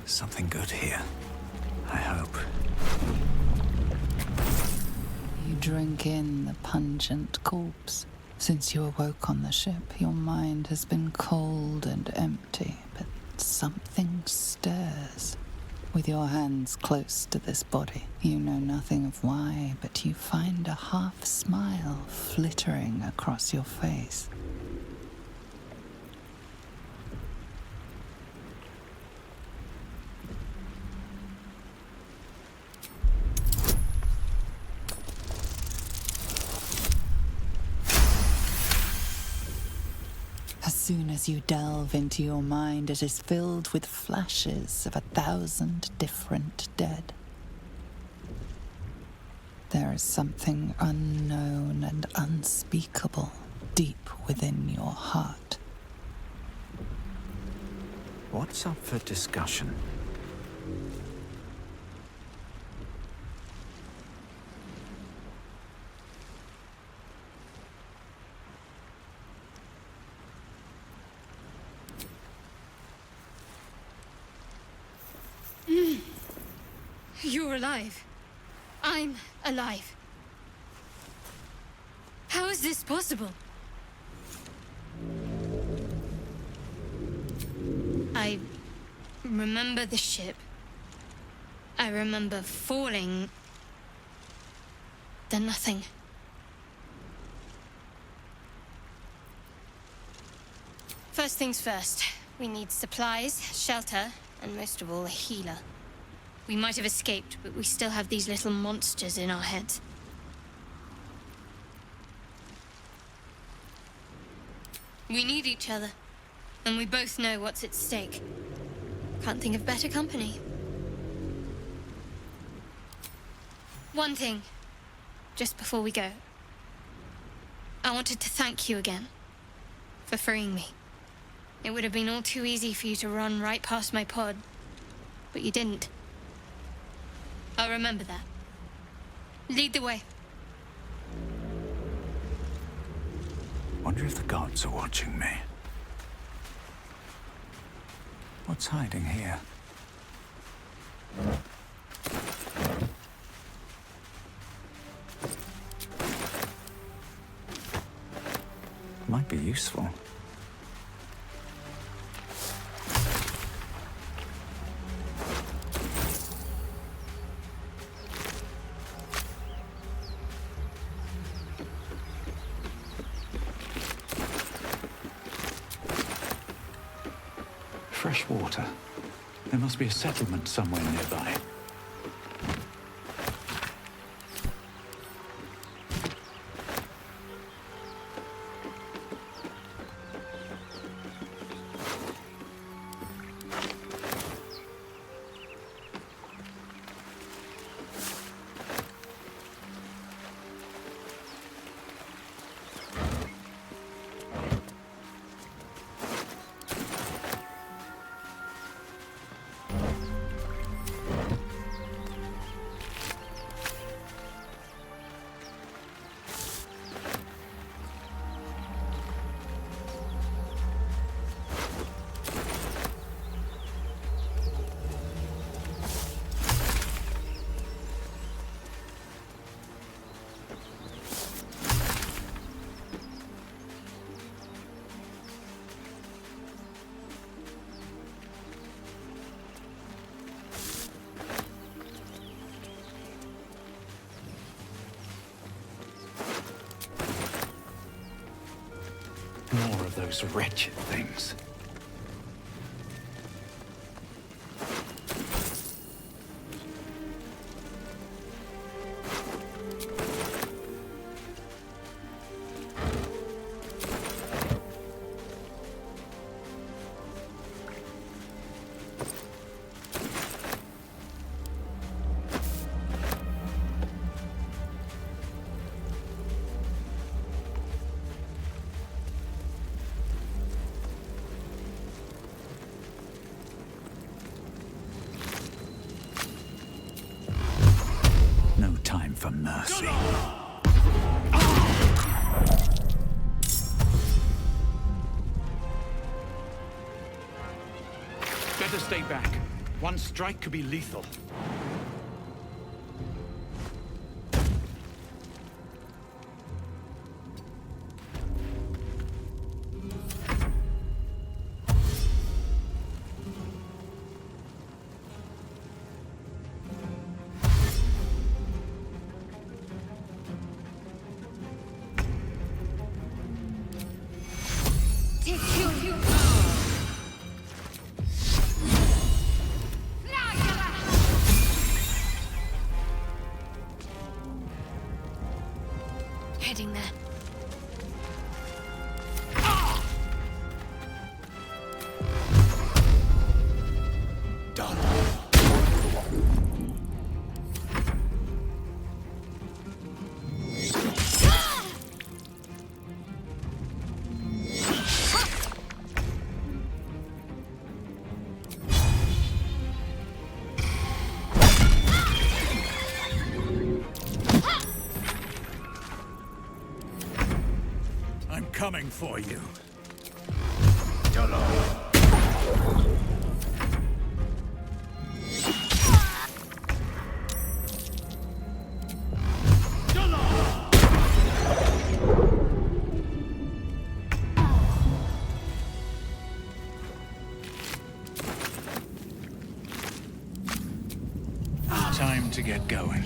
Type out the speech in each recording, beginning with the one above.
Something good here. I hope. You drink in the pungent corpse. Since you awoke on the ship, your mind has been cold and empty, but something stirs. With your hands close to this body, you know nothing of why, but you find a half smile flittering across your face. As soon as you delve into your mind, it is filled with flashes of 1,000 different dead. There is something unknown and unspeakable deep within your heart. What's up for discussion? You're alive. I'm alive. How is this possible? I remember the ship. I remember falling. Then nothing. First things first. We need supplies, shelter, and most of all, a healer. We might have escaped, but we still have these little monsters in our heads. We need each other, and we both know what's at stake. Can't think of better company. One thing, just before we go. I wanted to thank you again for freeing me. It would have been all too easy for you to run right past my pod, but you didn't. I'll remember that. Lead the way. Wonder if the gods are watching me. What's hiding here? Might be useful. Fresh water. There must be a settlement somewhere nearby. More of those wretched things. For mercy. Better stay back. One strike could be lethal. Heading there. Done. I'm coming for you. Time to get going.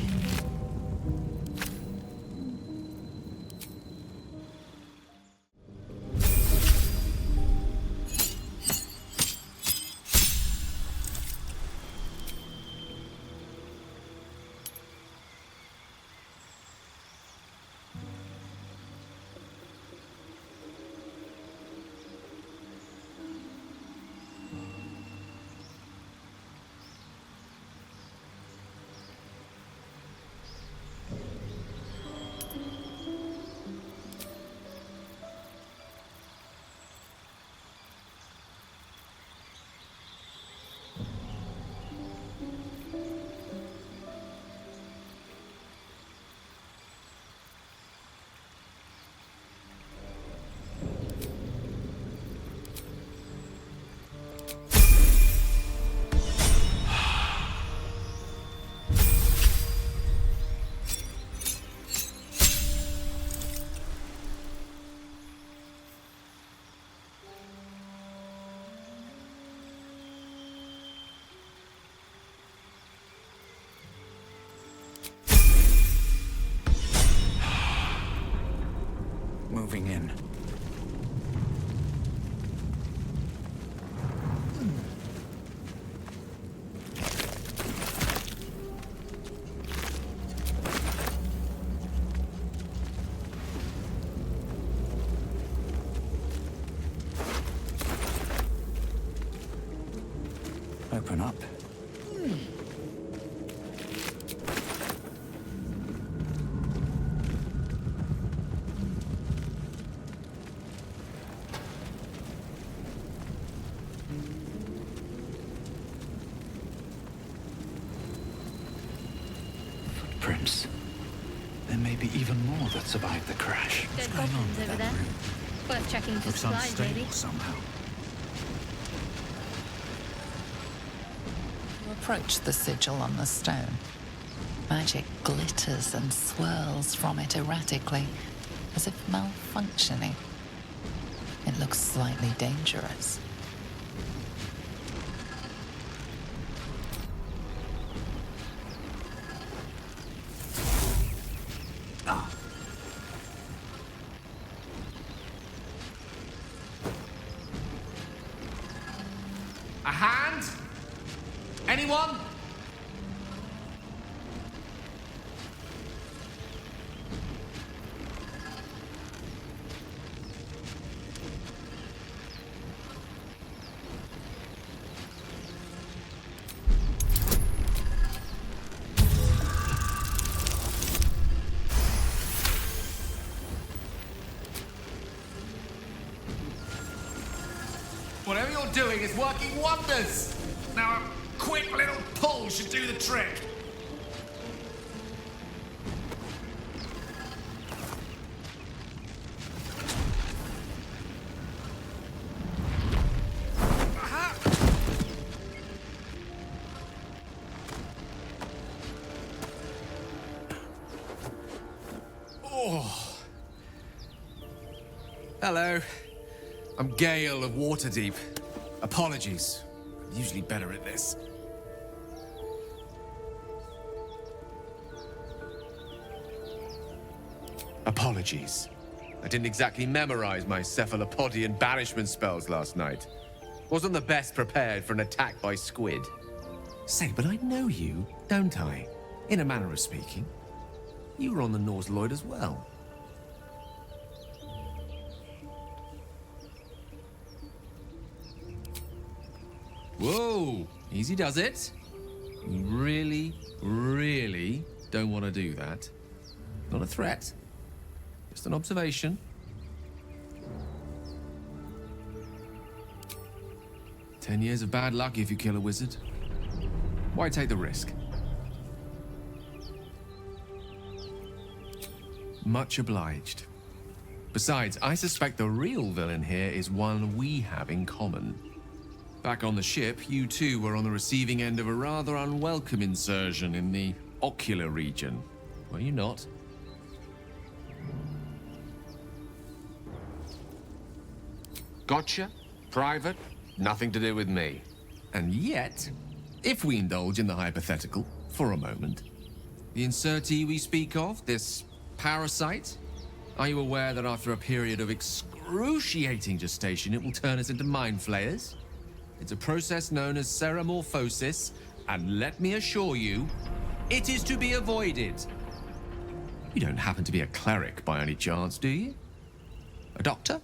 Moving in. Open up. Footprints. There may be even more that survived the crash. Dead goblins over there. Worth checking for Looks supplies, maybe. unstable somehow. You approach the sigil on the stone. Magic glitters and swirls from it erratically, as if malfunctioning. It looks slightly dangerous. A hand? Anyone? Whatever you're doing is working wonders. Now a quick little pull should do the trick. Hello. I'm Gale of Waterdeep. Apologies. I'm usually better at this. Apologies. I didn't exactly memorize my cephalopodian banishment spells last night. Wasn't the best prepared for an attack by squid. Say, but I know you, don't I? In a manner of speaking. You were on the Norse Lloyd as well. Whoa! Easy does it. You really, really don't want to do that. Not a threat. Just an observation. 10 years of bad luck if you kill a wizard. Why take the risk? Much obliged. Besides, I suspect the real villain here is one we have in common. Back on the ship, you two were on the receiving end of a rather unwelcome insursion in the ocular region. Were you not? Gotcha. Private. Nothing to do with me. And yet, if we indulge in the hypothetical for a moment, the insertee we speak of, this parasite, are you aware that after a period of excruciating gestation, it will turn us into mind flayers? It's a process known as ceremorphosis, and let me assure you, it is to be avoided. You don't happen to be a cleric by any chance, do you? A doctor?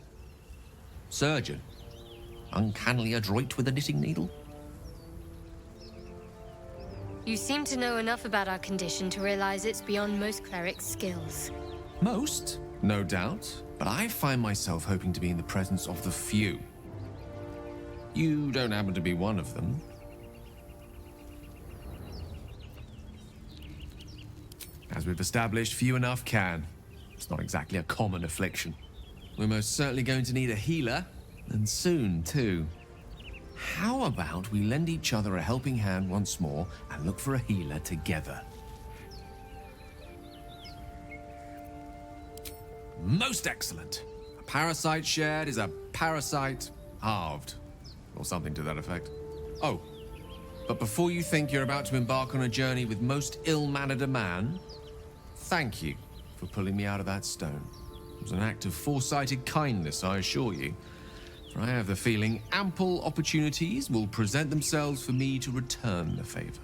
Surgeon? Uncannily adroit with a knitting needle? You seem to know enough about our condition to realize it's beyond most clerics' skills. Most, no doubt, but I find myself hoping to be in the presence of the few. You don't happen to be one of them. As we've established, few enough can. It's not exactly a common affliction. We're most certainly going to need a healer, and soon, too. How about we lend each other a helping hand once more and look for a healer together? Most excellent. A parasite shared is a parasite halved, or something to that effect. Oh, but before you think you're about to embark on a journey with most ill-mannered a man, thank you for pulling me out of that stone. It was an act of foresighted kindness, I assure you. For I have the feeling ample opportunities will present themselves for me to return the favor.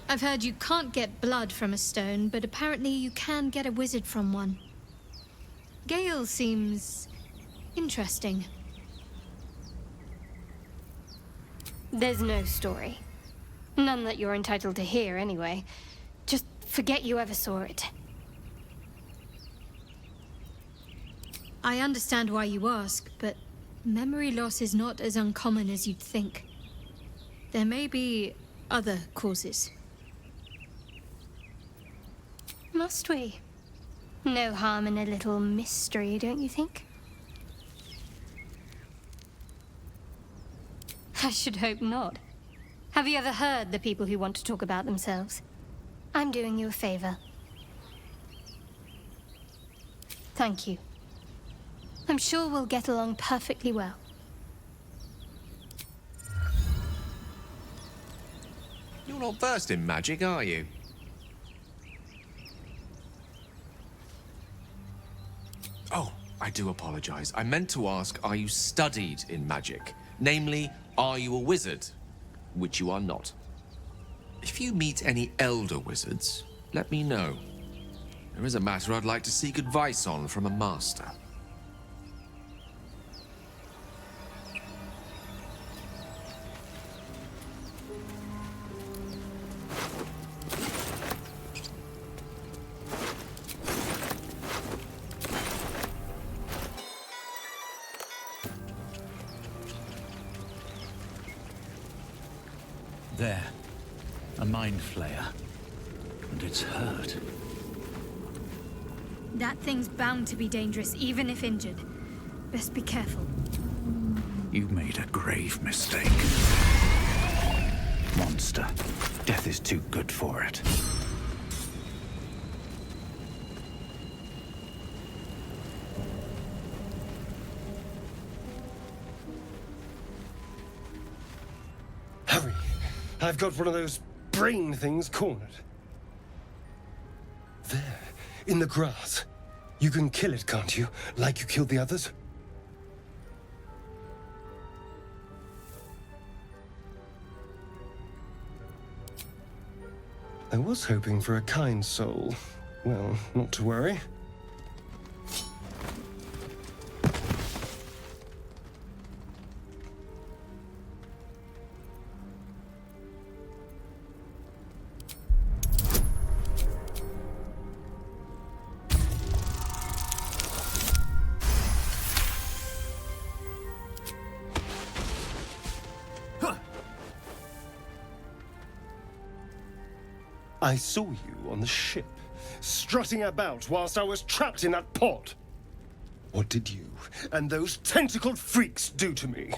I've heard you can't get blood from a stone, but apparently you can get a wizard from one. Gale seems interesting. There's no story. None that you're entitled to hear, anyway. Just forget you ever saw it. I understand why you ask, but memory loss is not as uncommon as you'd think. There may be other causes. Must we? No harm in a little mystery, don't you think? I should hope not. Have you ever heard the people who want to talk about themselves? I'm doing you a favor. Thank you. I'm sure we'll get along perfectly well. You're not versed in magic, are you? Oh, I do apologize. I meant to ask, are you studied in magic? Namely, are you a wizard? Which you are not. If you meet any elder wizards, let me know. There is a matter I'd like to seek advice on from a master. There. A mind flayer. And it's hurt. That thing's bound to be dangerous, even if injured. Best be careful. You made a grave mistake. Monster. Death is too good for it. Hurry! I've got one of those brain things cornered. There, in the grass. You can kill it, can't you? Like you killed the others? I was hoping for a kind soul. Well, not to worry. I saw you on the ship, strutting about whilst I was trapped in that pod. What did you and those tentacled freaks do to me?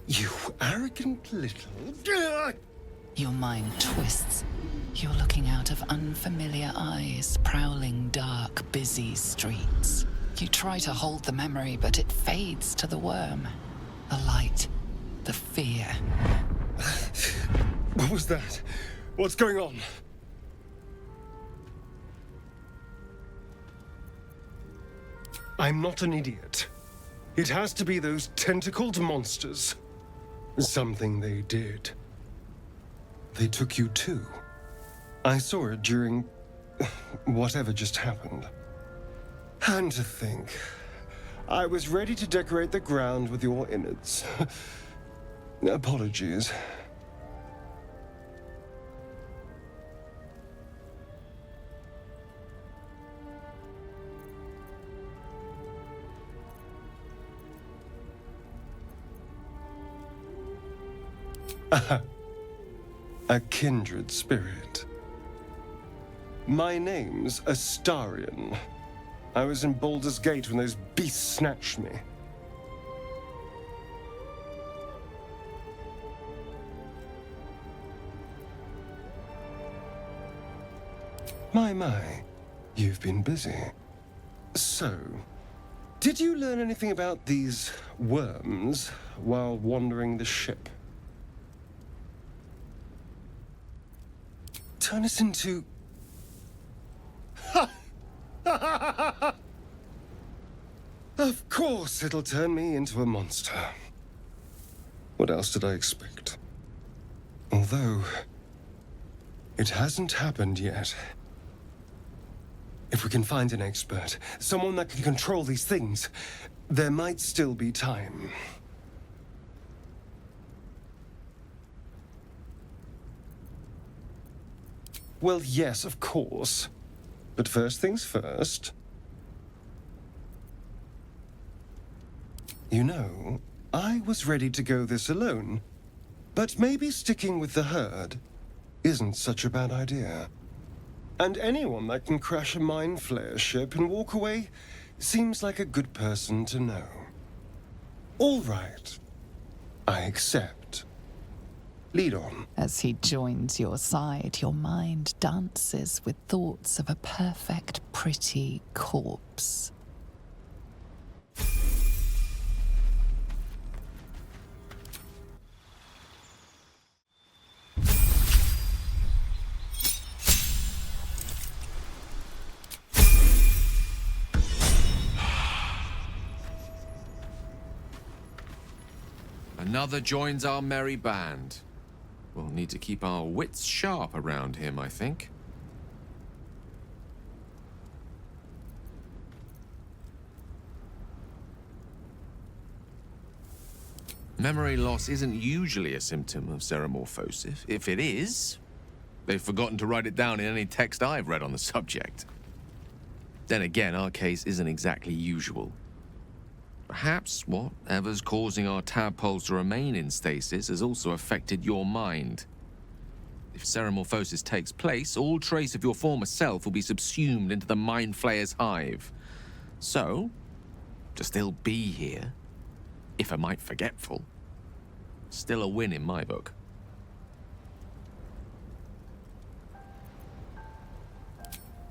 You arrogant little... Your mind twists. You're looking out of unfamiliar eyes, prowling dark, busy streets. You try to hold the memory, but it fades to the worm. The light. The fear. What was that? What's going on? I'm not an idiot. It has to be those tentacled monsters. Something they did. They took you too. I saw it during whatever just happened. And to think, I was ready to decorate the ground with your innards. Apologies. A kindred spirit. My name's Astarion. I was in Baldur's Gate when those beasts snatched me. My, you've been busy. So, did you learn anything about these worms while wandering the ship? Turn us into... Of course it'll turn me into a monster. What else did I expect? Although, it hasn't happened yet. If we can find an expert, someone that can control these things, there might still be time. Well, yes, of course. But first things first. You know, I was ready to go this alone, but maybe sticking with the herd isn't such a bad idea. And anyone that can crash a mind flayer ship and walk away seems like a good person to know. All right. I accept. Lead on. As he joins your side, your mind dances with thoughts of a perfect, pretty corpse. Another joins our merry band. We'll need to keep our wits sharp around him, I think. Memory loss isn't usually a symptom of ceremorphosis. If it is, they've forgotten to write it down in any text I've read on the subject. Then again, our case isn't exactly usual. Perhaps whatever's causing our tadpoles to remain in stasis has also affected your mind. If ceremorphosis takes place, all trace of your former self will be subsumed into the Mind Flayer's hive. So, to still be here, if a mite forgetful, still a win in my book.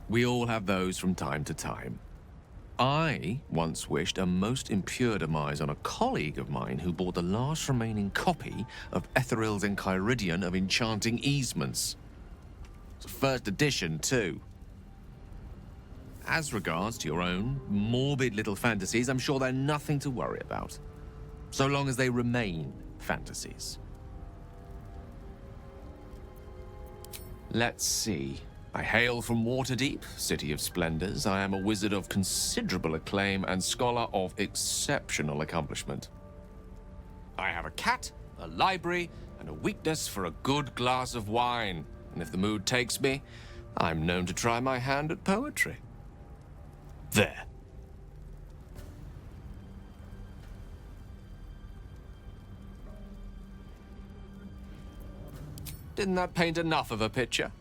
We all have those from time to time. I once wished a most impure demise on a colleague of mine who bought the last remaining copy of Etheril's Enchiridion of Enchanting Easements. It's a first edition, too. As regards to your own morbid little fantasies, I'm sure they're nothing to worry about, so long as they remain fantasies. Let's see. I hail from Waterdeep, City of Splendors. I am a wizard of considerable acclaim and scholar of exceptional accomplishment. I have a cat, a library, and a weakness for a good glass of wine. And if the mood takes me, I'm known to try my hand at poetry. There. Didn't that paint enough of a picture?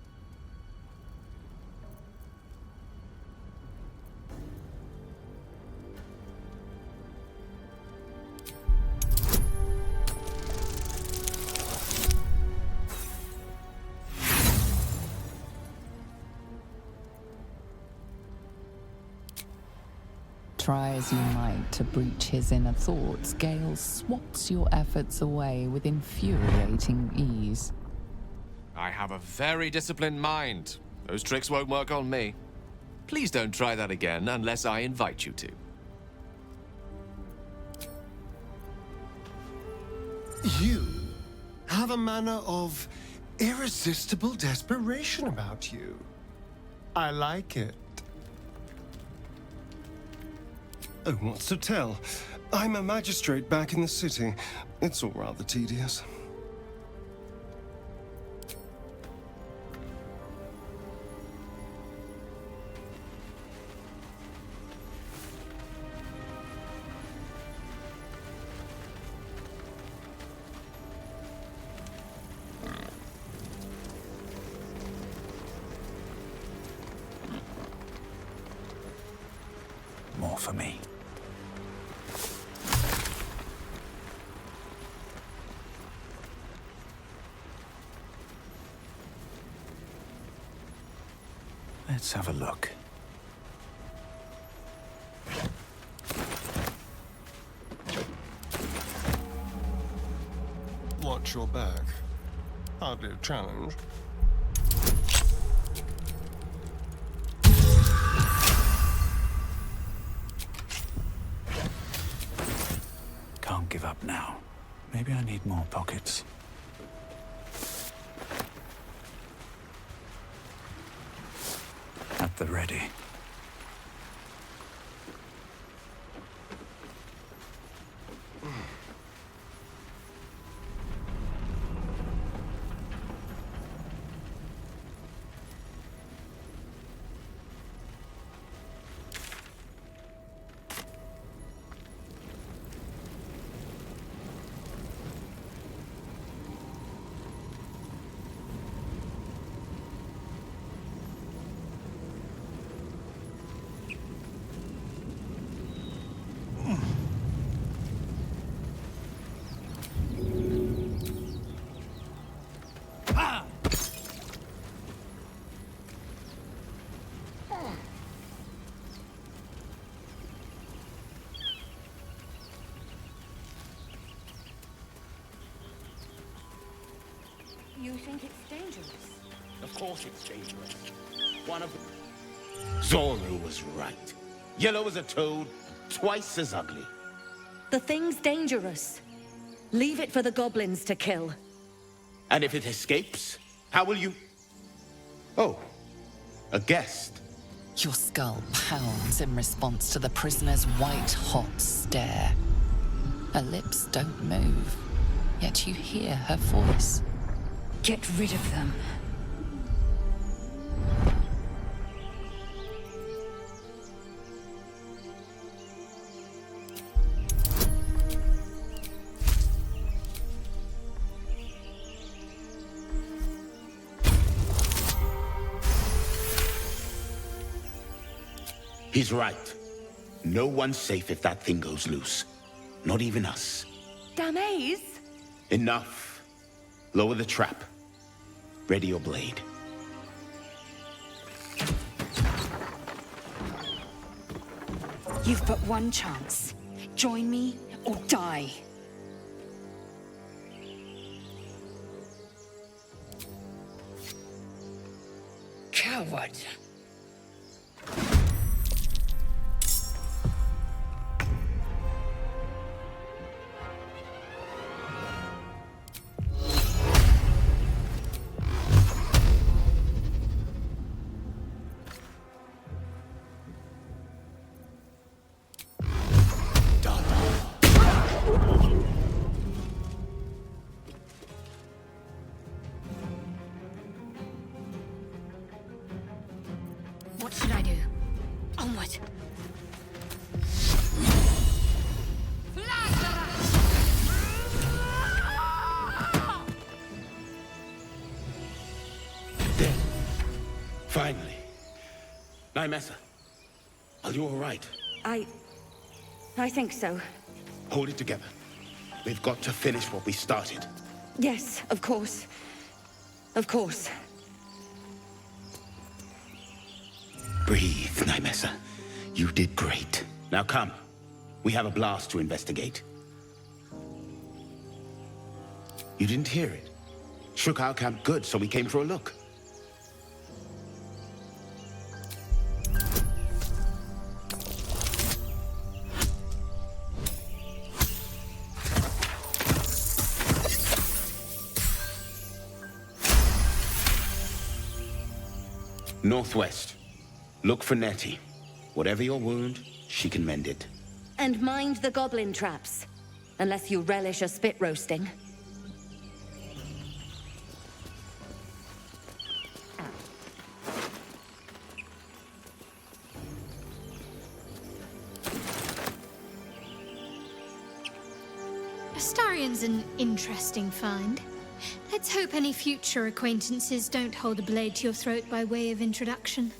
Try as you might to breach his inner thoughts, Gale swats your efforts away with infuriating ease. I have a very disciplined mind. Those tricks won't work on me. Please don't try that again unless I invite you to. You have a manner of irresistible desperation about you. I like it. Oh, what's to tell? I'm a magistrate back in the city. It's all rather tedious. More for me. Let's have a look. Watch your back. Hardly a challenge. Can't give up now. Maybe I need more pockets. At the ready. You think it's dangerous? Of course it's dangerous. One of Zoru was right. Yellow as a toad, twice as ugly. The thing's dangerous. Leave it for the goblins to kill. And if it escapes, how will you... Oh, a guest. Your skull pounds in response to the prisoner's white-hot stare. Her lips don't move, yet you hear her voice. Get rid of them. He's right. No one's safe if that thing goes loose. Not even us. Damaze? Enough. Lower the trap. Ready your blade. You've but one chance. Join me or die. Coward. What should I do? Onward. There. Finally. Nymessa, are you all right? I think so. Hold it together. We've got to finish what we started. Yes, of course. Of course. Breathe, Nymessa. You did great. Now come. We have a blast to investigate. You didn't hear it? Shook our camp good, so we came for a look. Northwest. Look for Nettie. Whatever your wound, she can mend it. And mind the goblin traps. Unless you relish a spit roasting. Astarion's an interesting find. Let's hope any future acquaintances don't hold a blade to your throat by way of introduction.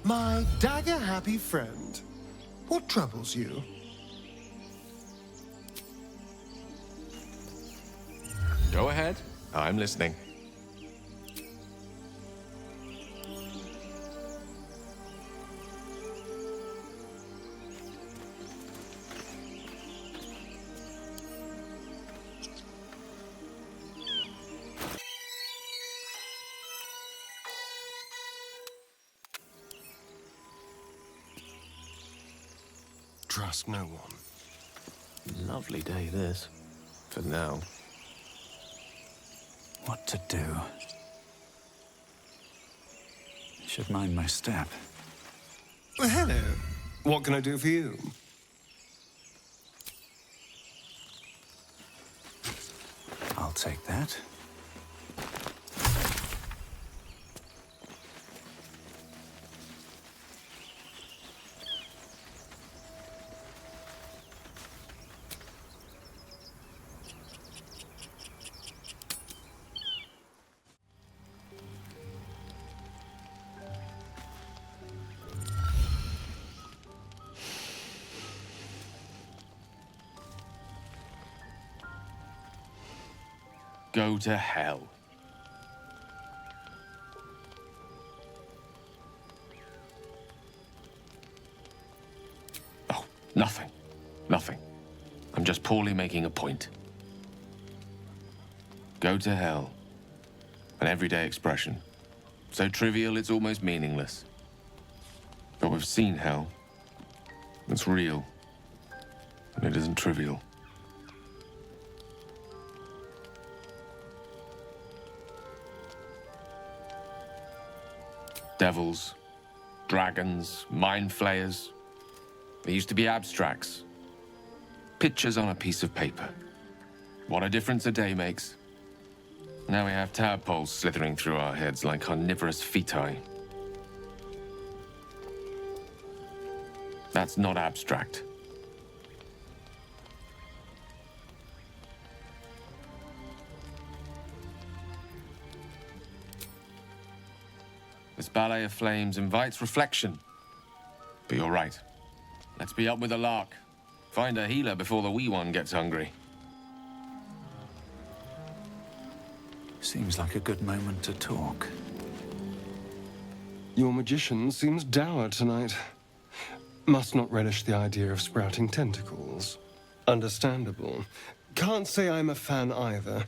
My dagger-happy friend, what troubles you? Go ahead. I'm listening. Trust no one. Lovely day, this. For now. What to do? Should mind my step. Well, hello. What can I do for you? I'll take that. Go to hell. Oh, nothing. Nothing. I'm just poorly making a point. Go to hell. An everyday expression. So trivial it's almost meaningless. But we've seen hell. It's real. And it isn't trivial. Devils, dragons, mind flayers. They used to be abstracts. Pictures on a piece of paper. What a difference a day makes. Now we have tadpoles slithering through our heads like carnivorous feti. That's not abstract. This ballet of flames invites reflection. But you're right. Let's be up with the lark. Find a healer before the wee one gets hungry. Seems like a good moment to talk. Your magician seems dour tonight. Must not relish the idea of sprouting tentacles. Understandable. Can't say I'm a fan either.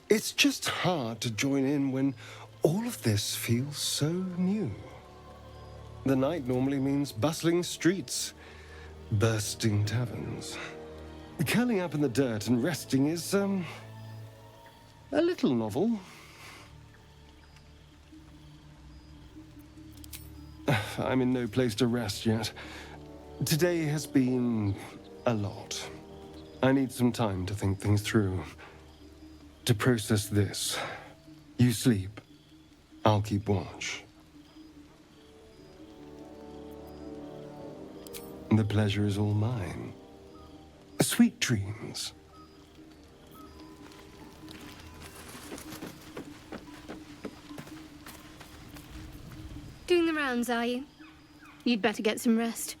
It's just hard to join in when all of this feels so new. The night normally means bustling streets, bursting taverns. Curling up in the dirt and resting is, a little novel. I'm in no place to rest yet. Today has been a lot. I need some time to think things through. To process this. You sleep. I'll keep watch. The pleasure is all mine. Sweet dreams. Doing the rounds, are you? You'd better get some rest.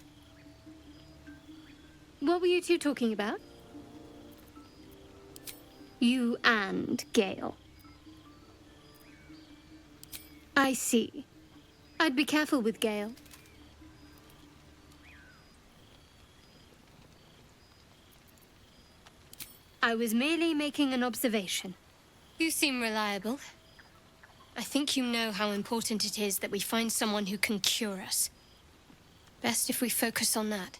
What were you two talking about? You and Gale. I see. I'd be careful with Gale. I was merely making an observation. You seem reliable. I think you know how important it is that we find someone who can cure us. Best if we focus on that.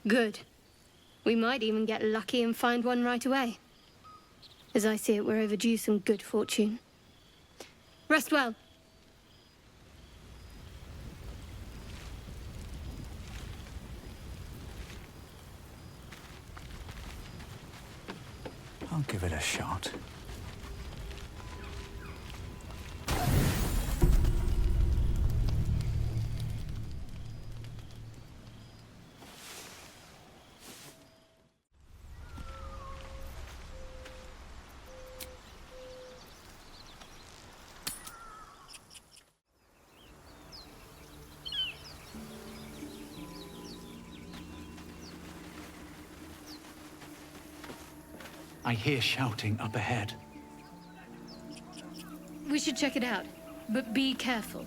Good. We might even get lucky and find one right away. As I see it, we're overdue some good fortune. Rest well. I'll give it a shot. I hear shouting up ahead. We should check it out, but be careful.